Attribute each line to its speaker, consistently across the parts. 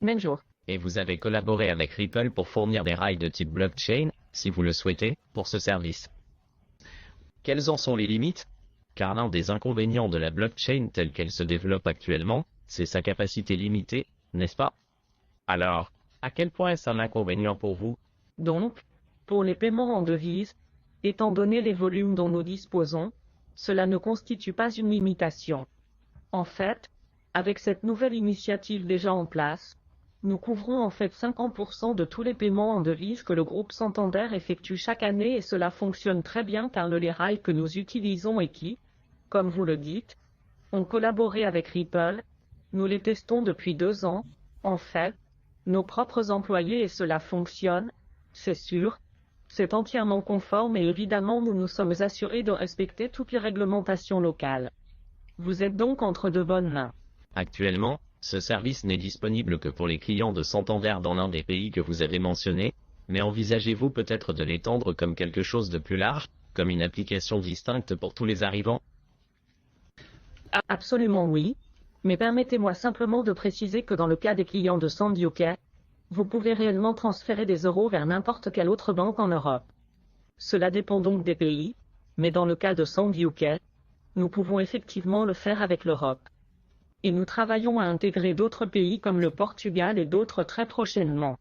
Speaker 1: Même jour.
Speaker 2: Et vous avez collaboré avec Ripple pour fournir des rails de type blockchain, si vous le souhaitez, pour ce service. Quelles en sont les limites? Car l'un des inconvénients de la blockchain telle qu'elle se développe actuellement, c'est sa capacité limitée, n'est-ce pas? Alors, à quel point est-ce un inconvénient pour vous?
Speaker 1: Donc, pour les paiements en devises, étant donné les volumes dont nous disposons, cela ne constitue pas une limitation. En fait, avec cette nouvelle initiative déjà en place, nous couvrons en fait 50% de tous les paiements en devises que le groupe Santander effectue chaque année et cela fonctionne très bien car les rails que nous utilisons et qui, comme vous le dites, ont collaboré avec Ripple, nous les testons depuis 2 ans, en fait, nos propres employés et cela fonctionne, c'est sûr, c'est entièrement conforme et évidemment nous nous sommes assurés de respecter toutes les réglementations locales. Vous êtes donc entre de bonnes mains.
Speaker 2: Actuellement, ce service n'est disponible que pour les clients de Santander dans l'un des pays que vous avez mentionnés, mais envisagez-vous peut-être de l'étendre comme quelque chose de plus large, comme une application distincte pour tous les arrivants?
Speaker 1: Absolument oui, mais permettez-moi simplement de préciser que dans le cas des clients de SandUK, vous pouvez réellement transférer des euros vers n'importe quelle autre banque en Europe. Cela dépend donc des pays, mais dans le cas de SandUK, nous pouvons effectivement le faire avec l'Europe. Et nous travaillons à intégrer d'autres pays comme le Portugal et d'autres très prochainement.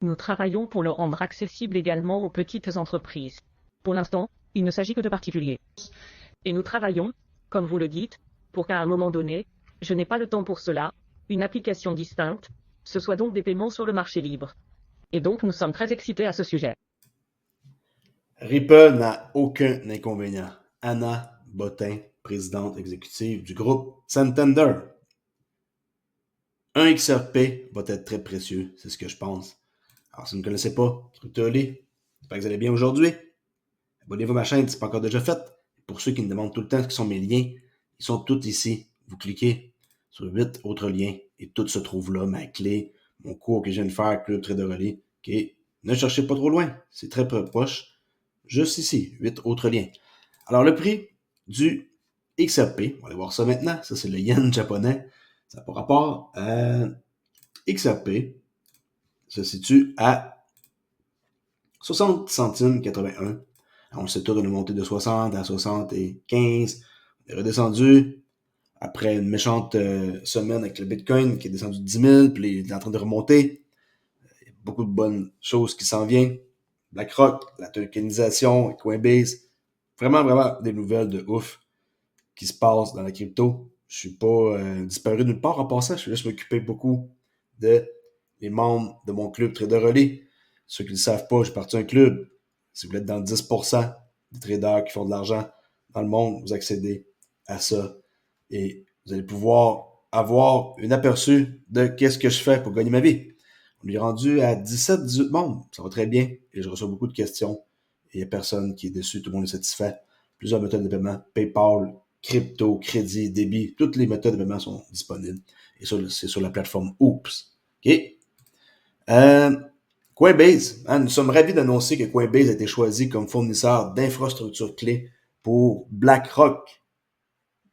Speaker 1: Nous travaillons pour le rendre accessible également aux petites entreprises. Pour l'instant, il ne s'agit que de particuliers. Et nous travaillons, comme vous le dites, pour qu'à un moment donné, je n'ai pas le temps pour cela, une application distincte, ce soit donc des paiements sur le marché libre. Et donc nous sommes très excités à ce sujet.
Speaker 3: Ripple n'a aucun inconvénient. Anna Bottin, présidente exécutive du groupe Santander. Un XRP va être très précieux, c'est ce que je pense. Alors, si vous ne me connaissez pas, Crypto-Oli, j'espère que vous allez bien aujourd'hui. Abonnez-vous à ma chaîne si ce n'est pas encore déjà fait. Pour ceux qui me demandent tout le temps ce qui sont mes liens, ils sont tous ici. Vous cliquez sur 8 autres liens et tout se trouve là, ma clé, mon cours que je viens de faire, Club Trader Relais. OK? Ne cherchez pas trop loin, c'est très proche. Juste ici, 8 autres liens. Alors, le prix du XRP, on va aller voir ça maintenant. Ça, c'est le yen japonais. Ça n'a pas rapport à XRP. Se situe à 60 centimes 81. On sait tout, on est monté de 60 à 75. On est redescendu après une méchante semaine avec le Bitcoin qui est descendu de 10 000, puis il est en train de remonter. Il y a beaucoup de bonnes choses qui s'en viennent. BlackRock, la tokenisation, Coinbase. Vraiment, vraiment des nouvelles de ouf qui se passent dans la crypto. Je suis pas disparu nulle part en passant. Je vais juste m'occuper beaucoup de les membres de mon club Trader Relais. Ceux qui ne le savent pas, j'ai parti un club. Si vous êtes dans le 10% des traders qui font de l'argent dans le monde, vous accédez à ça. Et vous allez pouvoir avoir un aperçu de qu'est-ce que je fais pour gagner ma vie. On est rendu à 17-18 membres. Ça va très bien. Et je reçois beaucoup de questions. Et il n'y a personne qui est déçu. Tout le monde est satisfait. Plusieurs méthodes de paiement. PayPal, crypto, crédit, débit. Toutes les méthodes de paiement sont disponibles. Et ça, c'est sur la plateforme Oops. OK? Coinbase, nous sommes ravis d'annoncer que Coinbase a été choisi comme fournisseur d'infrastructures clés pour BlackRock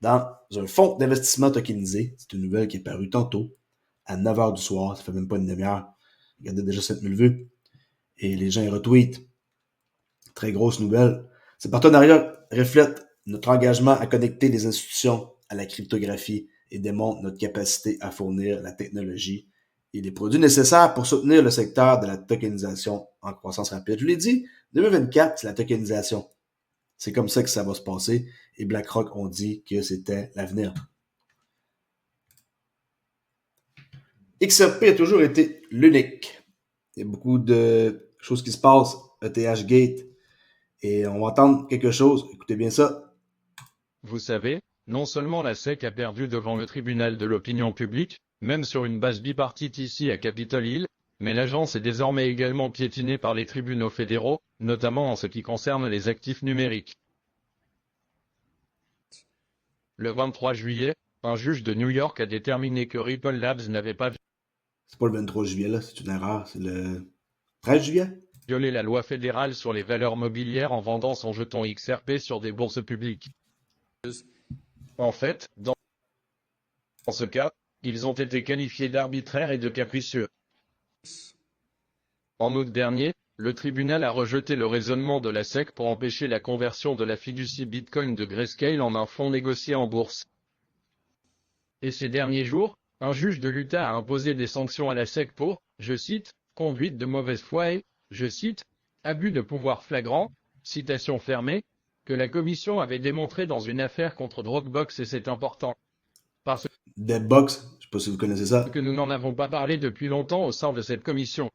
Speaker 3: dans un fonds d'investissement tokenisé. C'est une nouvelle qui est parue tantôt à 9h du soir. Ça fait même pas une demi-heure. Regardez déjà 7000 vues. Et les gens y retweetent. Très grosse nouvelle. Ces partenariats reflètent notre engagement à connecter les institutions à la cryptographie et démontrent notre capacité à fournir la technologie et les produits nécessaires pour soutenir le secteur de la tokenisation en croissance rapide. Je vous l'ai dit, 2024, c'est la tokenisation. C'est comme ça que ça va se passer. Et BlackRock ont dit que c'était l'avenir. XRP a toujours été l'unique. Il y a beaucoup de choses qui se passent. ETH Gate. Et on va entendre quelque chose. Écoutez bien ça.
Speaker 4: Vous savez, non seulement la SEC a perdu devant le tribunal de l'opinion publique, même sur une base bipartite ici à Capitol Hill, mais l'agence est désormais également piétinée par les tribunaux fédéraux, notamment en ce qui concerne les actifs numériques. Le 23 juillet, un juge de New York a déterminé que Ripple Labs n'avait pas
Speaker 3: C'est pas le 23 juillet, là, c'est une erreur. C'est le 13 juillet.
Speaker 4: violé la loi fédérale sur les valeurs mobilières en vendant son jeton XRP sur des bourses publiques. En fait, dans ce cas, Ils ont été qualifiés d'arbitraires et de capricieux. En août dernier, le tribunal a rejeté le raisonnement de la SEC pour empêcher la conversion de la fiducie Bitcoin de Grayscale en un fonds négocié en bourse. Et ces derniers jours, un juge de l'Utah a imposé des sanctions à la SEC pour, je cite, conduite de mauvaise foi et, je cite, abus de pouvoir flagrant, citation fermée, que la commission avait démontré dans une affaire contre Dropbox et c'est important. Parce
Speaker 3: Deadbox, je sais pas si vous connaissez ça.
Speaker 4: que nous n'en avons pas parlé depuis longtemps au sein de cette commission.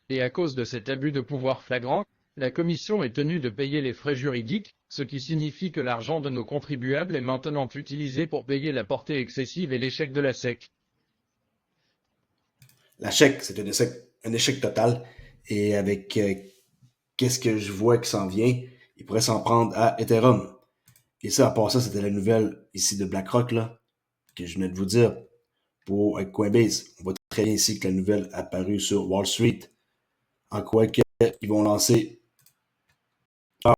Speaker 4: Et à cause de cet abus de pouvoir flagrant, la commission est tenue de payer les frais juridiques, ce qui signifie que l'argent de nos contribuables est maintenant utilisé pour payer la portée excessive et l'échec de la SEC.
Speaker 3: La SEC, c'est un échec total. Et avec qu'est-ce que je vois qui s'en vient, il pourrait s'en prendre à Ethereum. Et ça, à part ça, c'était la nouvelle ici de BlackRock, là, que je venais de vous dire, avec Coinbase. On voit très bien ici que la nouvelle est apparue sur Wall Street, en quoi qu'ils vont lancer leur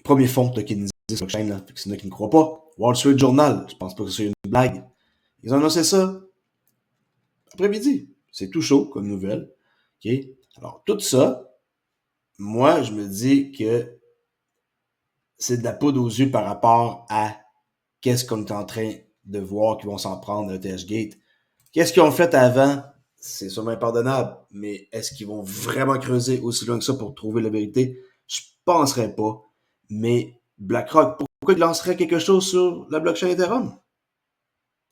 Speaker 3: premier fonds tokenisé sur blockchain. Là. C'est qui ne croient pas. Wall Street Journal, je pense pas que c'est une blague. Ils ont annoncé ça après-midi. C'est tout chaud comme nouvelle. Okay? Alors, tout ça, moi, je me dis que c'est de la poudre aux yeux par rapport à qu'est-ce qu'on est en train de voir qu'ils vont s'en prendre à ETHgate. Qu'est-ce qu'ils ont fait avant? C'est sûrement impardonnable, mais est-ce qu'ils vont vraiment creuser aussi loin que ça pour trouver la vérité? Je penserais pas. Mais BlackRock, pourquoi ils lanceraient quelque chose sur la blockchain Ethereum?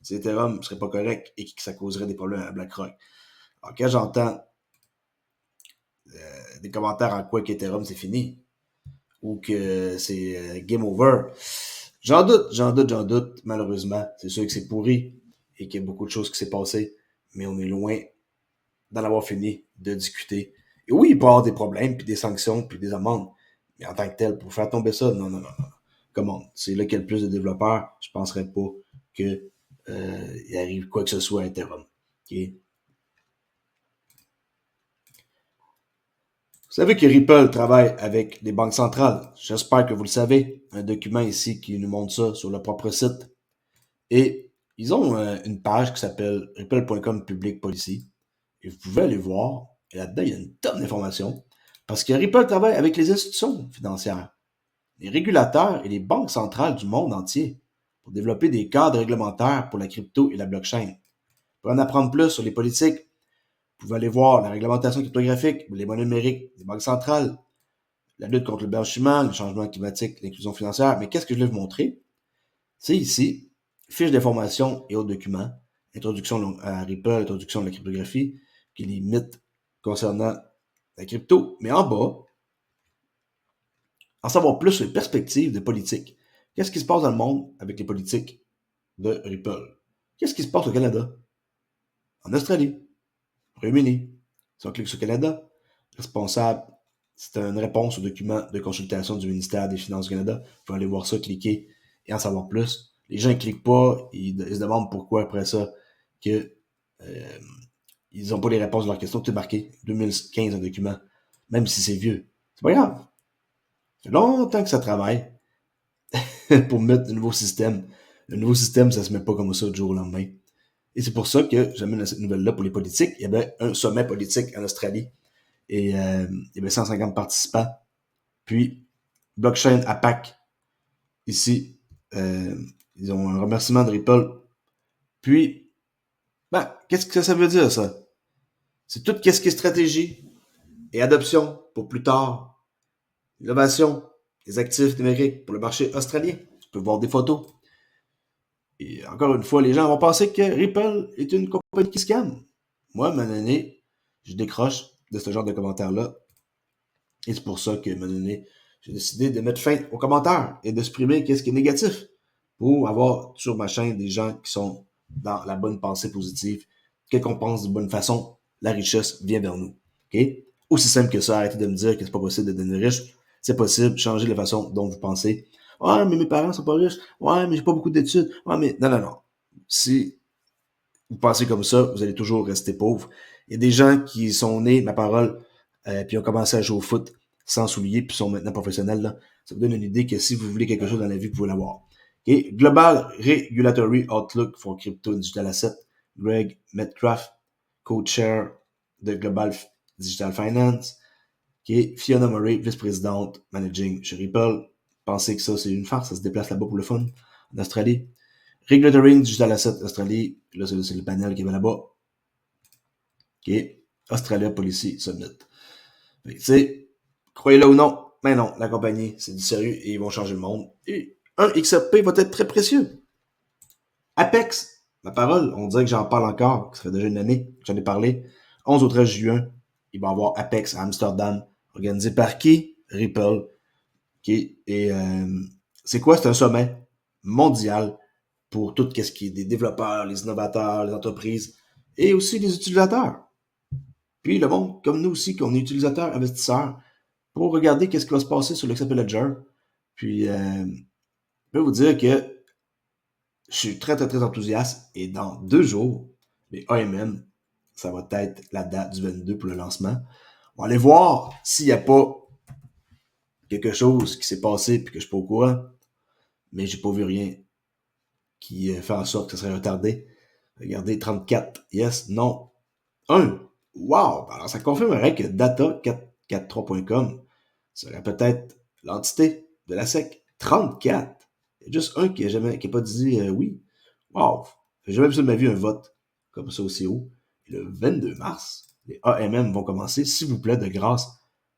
Speaker 3: Si Ethereum ne serait pas correct et que ça causerait des problèmes à BlackRock. Alors, quand j'entends des commentaires en quoi qu'Ethereum c'est fini ou que c'est game over, j'en doute, malheureusement. C'est sûr que c'est pourri et qu'il y a beaucoup de choses qui s'est passé, mais on est loin d'en avoir fini de discuter. Et oui, il peut y avoir des problèmes, puis des sanctions, puis des amendes, mais en tant que tel, pour faire tomber ça, non. Comment? C'est là qu'il y a le plus de développeurs. Je penserais pas que il arrive quoi que ce soit à Ethereum. Okay? Vous savez que Ripple travaille avec les banques centrales. J'espère que vous le savez. Un document ici qui nous montre ça sur leur propre site. Et ils ont une page qui s'appelle ripple.com Public Policy. Et vous pouvez aller voir. Et là-dedans, il y a une tonne d'informations. Parce que Ripple travaille avec les institutions financières, les régulateurs et les banques centrales du monde entier pour développer des cadres réglementaires pour la crypto et la blockchain. Pour en apprendre plus sur les politiques, vous pouvez aller voir la réglementation cryptographique, les monnaies numériques, les banques centrales, la lutte contre le blanchiment, le changement climatique, l'inclusion financière. Mais qu'est-ce que je vais vous montrer? C'est ici, fiche d'information et autres documents, introduction à Ripple, introduction à la cryptographie, qui est les mythes concernant la crypto. Mais en bas, en savoir plus sur les perspectives de politique. Qu'est-ce qui se passe dans le monde avec les politiques de Ripple? Qu'est-ce qui se passe au Canada? En Australie? Au Royaume-Uni? Si on clique sur Canada, responsable, c'est une réponse au document de consultation du ministère des Finances du Canada. Vous pouvez aller voir ça, cliquer et en savoir plus. Les gens ne cliquent pas, ils se demandent pourquoi après ça que ils n'ont pas les réponses à leurs questions. Tout est marqué 2015 un document, même si c'est vieux. C'est pas grave. Ça fait longtemps que ça travaille pour mettre un nouveau système. Le nouveau système, ça se met pas comme ça du jour au lendemain. Et c'est pour ça que j'amène cette nouvelle-là pour les politiques. Il y avait un sommet politique en Australie et il y avait 150 participants. Puis, Blockchain APAC, ici, ils ont un remerciement de Ripple. Puis, qu'est-ce que ça veut dire, ça? C'est tout ce qui est stratégie et adoption pour plus tard. Innovation, des actifs numériques pour le marché australien. Tu peux voir des photos. Et encore une fois, les gens vont penser que Ripple est une compagnie qui scam. Moi, à un moment donné, je décroche de ce genre de commentaires-là. Et c'est pour ça que, à un moment donné, j'ai décidé de mettre fin aux commentaires et de supprimer ce qui est négatif pour avoir sur ma chaîne des gens qui sont dans la bonne pensée positive, qu'on pense de bonne façon, la richesse vient vers nous. Okay? Aussi simple que ça, arrêtez de me dire que c'est pas possible de devenir riche. C'est possible, changez la façon dont vous pensez. Ouais, mais mes parents sont pas riches. Ouais, mais j'ai pas beaucoup d'études. Ouais, mais non. Si vous pensez comme ça, vous allez toujours rester pauvre. Il y a des gens qui sont nés, ma parole, puis ont commencé à jouer au foot sans souliers, puis sont maintenant professionnels. Là. Ça vous donne une idée que si vous voulez quelque chose dans la vie, vous pouvez l'avoir. Okay. Global Regulatory Outlook for Crypto and Digital Asset, Greg Metcalf, co-chair de Global Digital Finance. Okay. Fiona Murray, vice-présidente managing chez Ripple. Pensez que ça, c'est une farce, ça se déplace là-bas pour le fun, en Australie. Regulatory Digital Asset Australie, là, c'est le panel qui va là-bas. OK. Australia Policy Summit. Tu sais, croyez-le ou non, mais non, la compagnie, c'est du sérieux et ils vont changer le monde. Et un XRP va être très précieux. Apex, ma parole, on dirait que j'en parle encore, que ça fait déjà une année que j'en ai parlé. 11 au 13 juin, il va y avoir Apex à Amsterdam, organisé par qui? Ripple. Okay. Et c'est quoi? C'est un sommet mondial pour tout ce qui est des développeurs, les innovateurs, les entreprises et aussi les utilisateurs. Puis le monde, comme nous aussi, qu'on est utilisateurs, investisseurs, pour regarder qu'est-ce qui va se passer sur l'XRP Ledger. Puis, je peux vous dire que je suis très, très, très enthousiaste. Et dans 2 jours, les AMM, ça va être la date du 22 pour le lancement. On va aller voir s'il n'y a pas quelque chose qui s'est passé puis que je suis pas au courant. Mais j'ai pas vu rien qui fait en sorte que ça serait retardé. Regardez, 34, yes, non. 1, wow! Alors, ça confirmerait que data443.com serait peut-être l'entité de la SEC. 34! Il y a juste un qui n'a pas dit oui. Wow! J'ai jamais vu ça de ma vie un vote comme ça aussi haut. Et le 22 mars, les AMM vont commencer. S'il vous plaît, de grâce,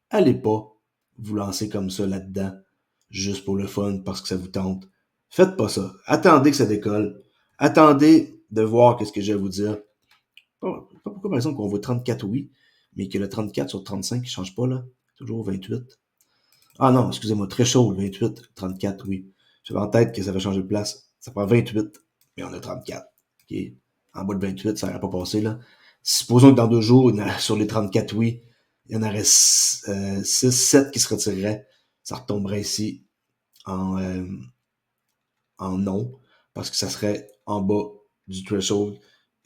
Speaker 3: allez pas vous lancer comme ça là-dedans, juste pour le fun, parce que ça vous tente. Faites pas ça. Attendez que ça décolle. Attendez de voir qu'est-ce que j'ai à vous dire. Pas pourquoi, par exemple, qu'on voit 34 oui, mais que le 34 sur 35 ne change pas, là. Toujours 28. Ah non, excusez-moi, très chaud, le 28, 34, oui. J'avais en tête que ça va changer de place. Ça prend 28, mais on a 34. OK? En bas de 28, ça n'aurait pas passé, là. Supposons que dans 2 jours, sur les 34 oui, il y en aurait 6, 7 qui se retireraient. Ça retomberait ici en non, parce que ça serait en bas du threshold.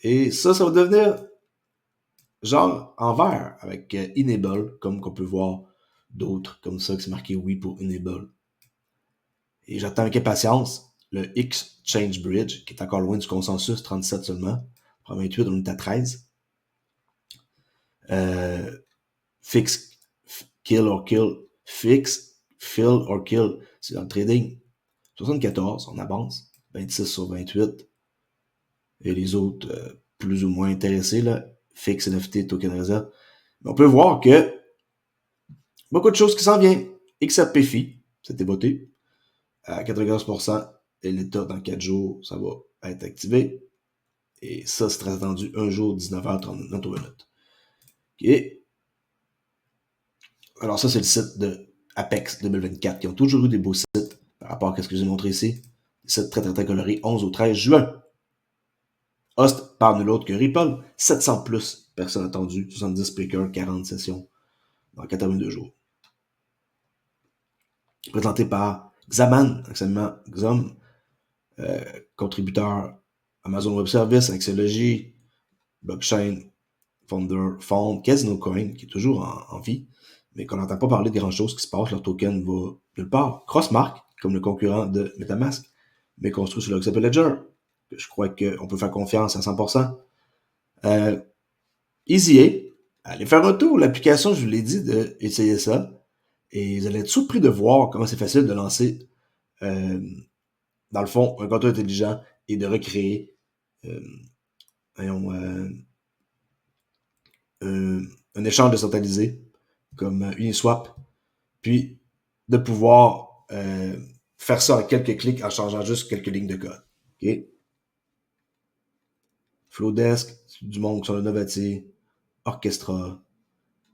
Speaker 3: Et ça va devenir genre en vert avec Enable, comme qu'on peut voir d'autres comme ça, qui c'est marqué oui pour Enable. Et j'attends avec impatience le Exchange Bridge, qui est encore loin du consensus, 37 seulement. En 28, on est à 13. Fix, kill or kill. Fix, fill or kill. C'est dans le trading. 74, on avance. 26 sur 28. Et les autres, plus ou moins intéressés, là. Fix, NFT, Token Reserve. Mais on peut voir que beaucoup de choses qui s'en viennent. XRPFI, c'était voté à 95%. Et l'État, dans 4 jours, ça va être activé. Et ça, c'est très attendu. 1 jour, 19h39 minutes. OK. Alors ça, c'est le site de Apex 2024, qui ont toujours eu des beaux sites par rapport à ce que j'ai montré ici. Des sites très, très, très colorés. 11 au 13 juin. Host par nul autre que Ripple. 700 plus personnes attendues. 70 speakers, 40 sessions dans 82 jours. Présenté par Xaman, actuellement Xom, contributeur Amazon Web Services, Axiology, Blockchain, Founder, Fond, Casino Coin, qui est toujours en vie, mais qu'on n'entend pas parler de grand-chose qui se passe. Leur token va nulle part. Crossmark, comme le concurrent de MetaMask, mais construit sur le XRP Ledger. Je crois qu'on peut faire confiance à 100%. EasyA, allez faire un tour. L'application, je vous l'ai dit, d'essayer ça. Et vous allez être surpris de voir comment c'est facile de lancer, dans le fond, un compte intelligent et de recréer un échange décentralisé comme Uniswap, puis de pouvoir faire ça en quelques clics en changeant juste quelques lignes de code. OK? Flowdesk, du monde qui sont là, Novati, Orchestra,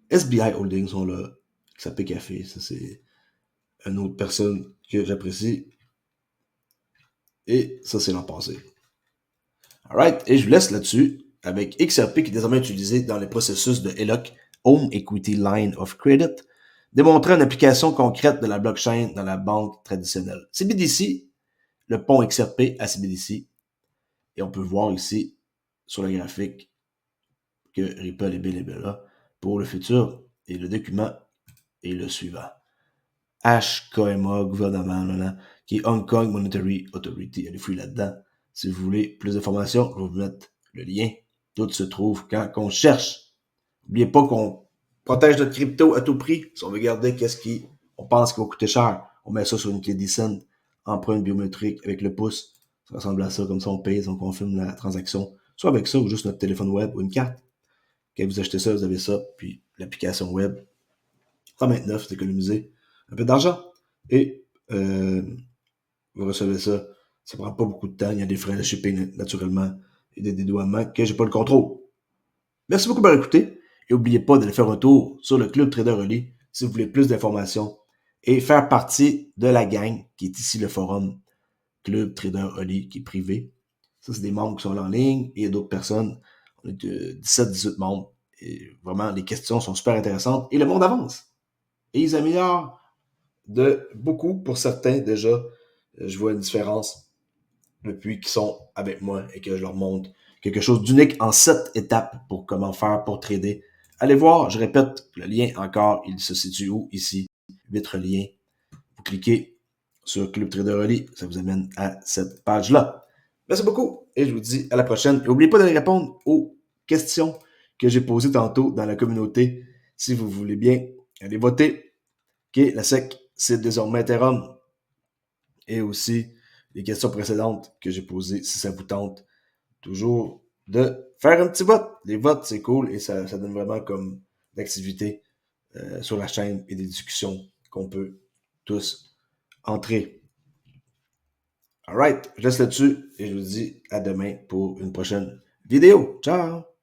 Speaker 3: SBI Holdings sont là, XRP Café, ça c'est une autre personne que j'apprécie. Et ça, c'est l'an passé. Alright, et je vous laisse là-dessus avec XRP qui est désormais utilisé dans les processus de HELOC, Home Equity Line of Credit, démontrant une application concrète de la blockchain dans la banque traditionnelle. CBDC, le pont XRP à CBDC. Et on peut voir ici, sur le graphique, que Ripple est bel et bien là pour le futur. Et le document est le suivant. HKMA, gouvernement, qui est Hong Kong Monetary Authority. Allez fouiller là-dedans. Si vous voulez plus d'informations, je vais vous mettre le lien. Tout se trouve quand on cherche. N'oubliez pas qu'on protège notre crypto à tout prix. Si on veut garder qu'est-ce qu'on pense qu'il va coûter cher, on met ça sur une clé d'eSIM, empreinte biométrique avec le pouce. Ça ressemble à ça, comme ça on paye, on confirme la transaction. Soit avec ça ou juste notre téléphone web ou une carte. Quand vous achetez ça, vous avez ça, puis l'application web. 129, c'est économiser un peu d'argent. Et vous recevez ça. Ça prend pas beaucoup de temps. Il y a des frais de shipping naturellement et des dédouanements que j'ai pas le contrôle. Merci beaucoup d'avoir écouté. Et n'oubliez pas d'aller faire un tour sur le Club Trader Oli si vous voulez plus d'informations et faire partie de la gang qui est ici le forum Club Trader Oli qui est privé. Ça, c'est des membres qui sont là en ligne et il y a d'autres personnes. On est de 17-18 membres. Et vraiment, les questions sont super intéressantes et le monde avance. Et ils améliorent de beaucoup pour certains déjà. Je vois une différence depuis qu'ils sont avec moi et que je leur montre quelque chose d'unique en 7 étapes pour comment faire pour trader. Allez voir, je répète, le lien encore, il se situe où? Ici, 8 liens. Vous cliquez sur Club Trader Oli, ça vous amène à cette page-là. Merci beaucoup et je vous dis à la prochaine. Et n'oubliez pas d'aller répondre aux questions que j'ai posées tantôt dans la communauté. Si vous voulez bien, allez voter. OK, la SEC, c'est désormais Ethereum. Et aussi les questions précédentes que j'ai posées, si ça vous tente, toujours de faire un petit vote. Les votes, c'est cool et ça donne vraiment comme d'activité sur la chaîne et des discussions qu'on peut tous entrer. Alright, je laisse là-dessus et je vous dis à demain pour une prochaine vidéo. Ciao!